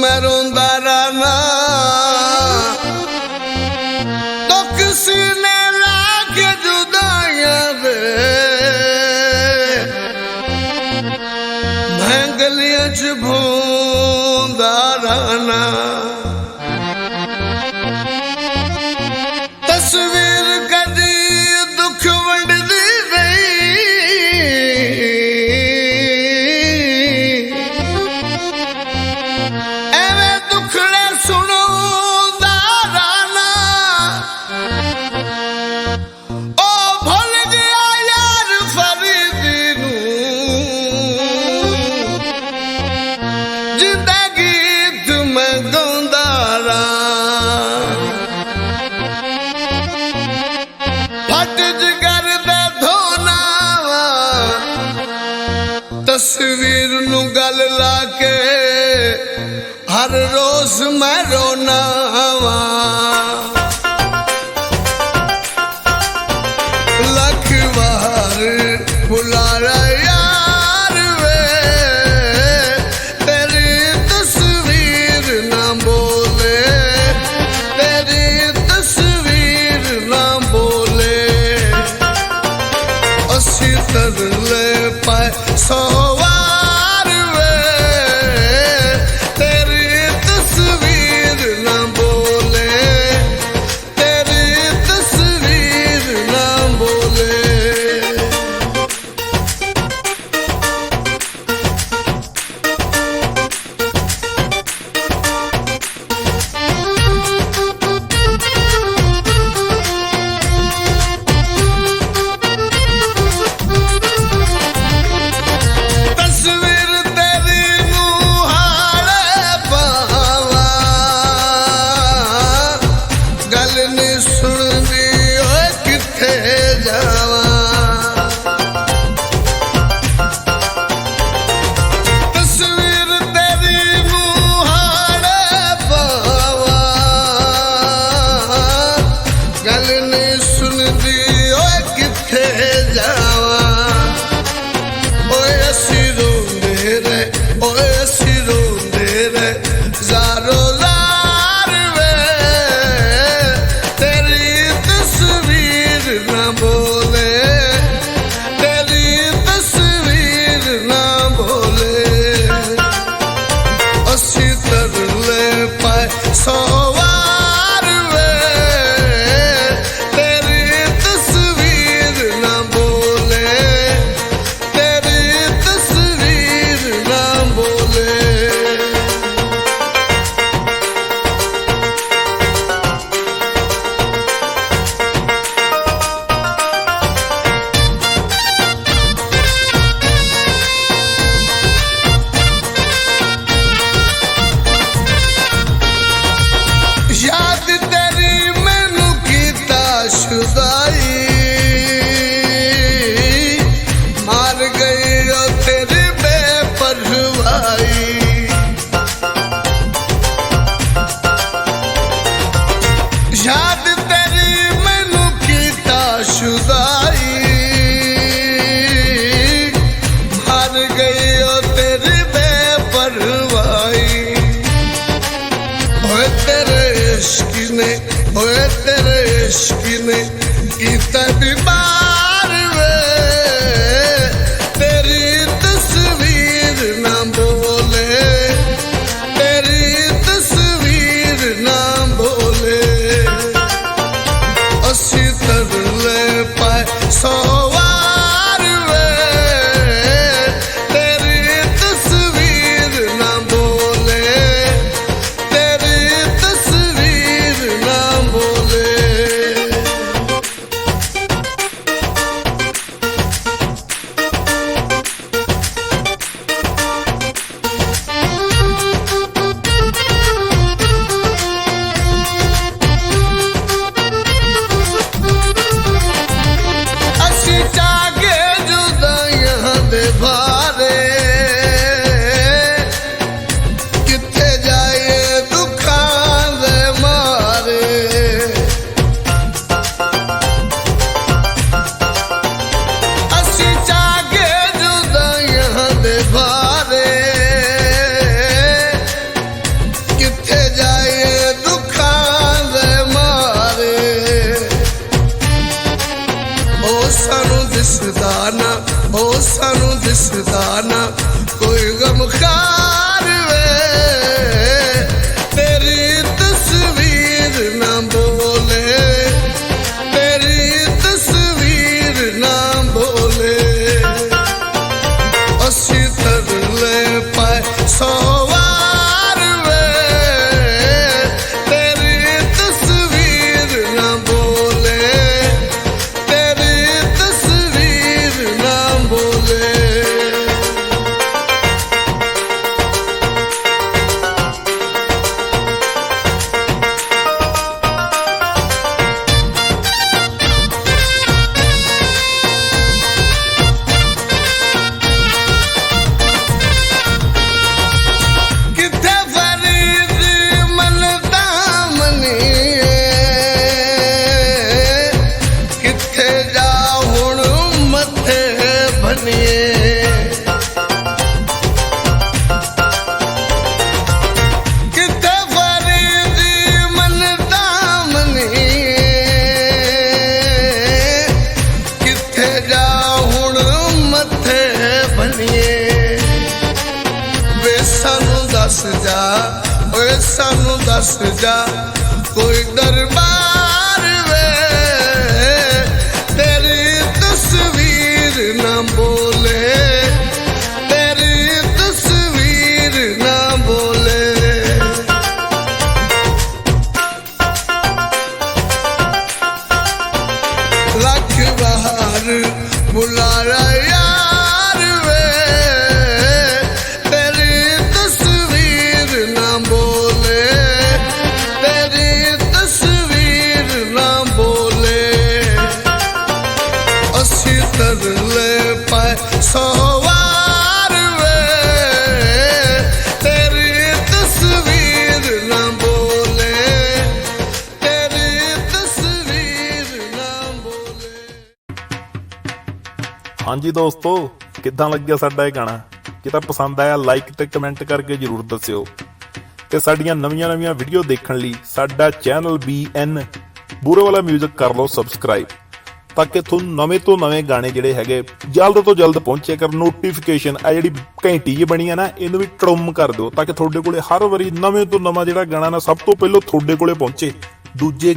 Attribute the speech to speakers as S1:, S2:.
S1: मैं रोंदा रहना तो किसी ने लाके जुदाइयां दे मैं गलियां च भूंदा रहना तस्वीर कदी दुख वंडदी तस्वीर नू गल लाके हर रोज मैं रोना वा लख बार बुलाया यार वे तेरी तस्वीर ना बोले तेरी तस्वीर ना बोले असी तरले पाए सवार वे तेरी तस्वीर ना बोले तेरी तस्वीर ना बोले सवार वे तेरी तस्वीर ना बोले तेरी तस्वीर ना बोले मार गई तेरी बेपरवाही याद तेरी मैनू कीता शुदाई मार गई तेरी बेपरवाही होए तेरे इश्क ने होए तेरे इश्क ने कीता बीमार वे तेरी तस्वीर ना बोले तेरी तस्वीर ना बोले असी तरले पाए सवार वे तेरी तस्वीर ना बोले तेरी तस्वीर ना बोले दिसदा ना, ओ सानू दिसदा ना कोई गमखार वे। तेरी तस्वीर ना बोले, तेरी तस्वीर ना बोले। असी तरले पाए सौ वार वे, तेरी तस्वीर ना बोले, तेरी तस्वीर ना बोले। किथे फरीद मन दामनी, किथे जा हुण मथे बनिए। किथे फरीद मन दामनी, किथे जा हुण मथे बनिए। वे सानू दस जा, वे सानू दस जा कोई दरबार वे। तेरी तस्वीर ना बोले, तेरी तस्वीर ना बोले। लख बहार बुलारा यार वे, तेरी तस्वीर ना बोले, तेरी तस्वीर ना बोले। असी तरले पाए सौ वार वे, तेरी तस्वीर ना बोले, तेरी तस्वीर ना बोले।
S2: ਹਾਂਜੀ ਦੋਸਤੋ, ਕਿੱਦਾਂ ਲੱਗਿਆ ਸਾਡਾ ਇਹ ਗਾਣਾ? ਜੇ ਤਾਂ ਪਸੰਦ ਆਇਆ ਲਾਈਕ ਤੇ ਕਮੈਂਟ ਕਰਕੇ ਜਰੂਰ ਦੱਸਿਓ। ਤੇ ਸਾਡੀਆਂ ਨਵੀਆਂ ਵੀਡੀਓ ਦੇਖਣ ਲਈ ਸਾਡਾ ਚੈਨਲ BN ਬੂਰੇ ਵਾਲਾ ਮਿਊਜ਼ਿਕ ਕਰ ਲਓ ਸਬਸਕ੍ਰਾਈਬ, ਤਾਂ ਕਿ ਤੁਹਾਨੂੰ ਨਵੇਂ ਤੋਂ ਨਵੇਂ ਗਾਣੇ ਜਿਹੜੇ ਹੈਗੇ ਜਲਦ ਤੋਂ ਜਲਦ ਪਹੁੰਚੇ ਕਰ। ਨੋਟੀਫਿਕੇਸ਼ਨ ਆ ਜਿਹੜੀ ਘੰਟੀ ਜਿਹੀ ਬਣੀ ਆ ਨਾ, ਇਹਨੂੰ ਵੀ ਟਰਮ ਕਰ ਦਿਓ ਤਾਂ ਕਿ ਤੁਹਾਡੇ ਕੋਲੇ ਹਰ ਵਾਰੀ ਨਵੇਂ ਤੋਂ ਨਵਾਂ ਜਿਹੜਾ ਗਾਣਾ ਨਾ ਸਭ ਤੋਂ ਪਹਿਲਾਂ ਤੁਹਾਡੇ ਕੋਲੇ ਪਹੁੰਚੇ, ਦੂਜੇ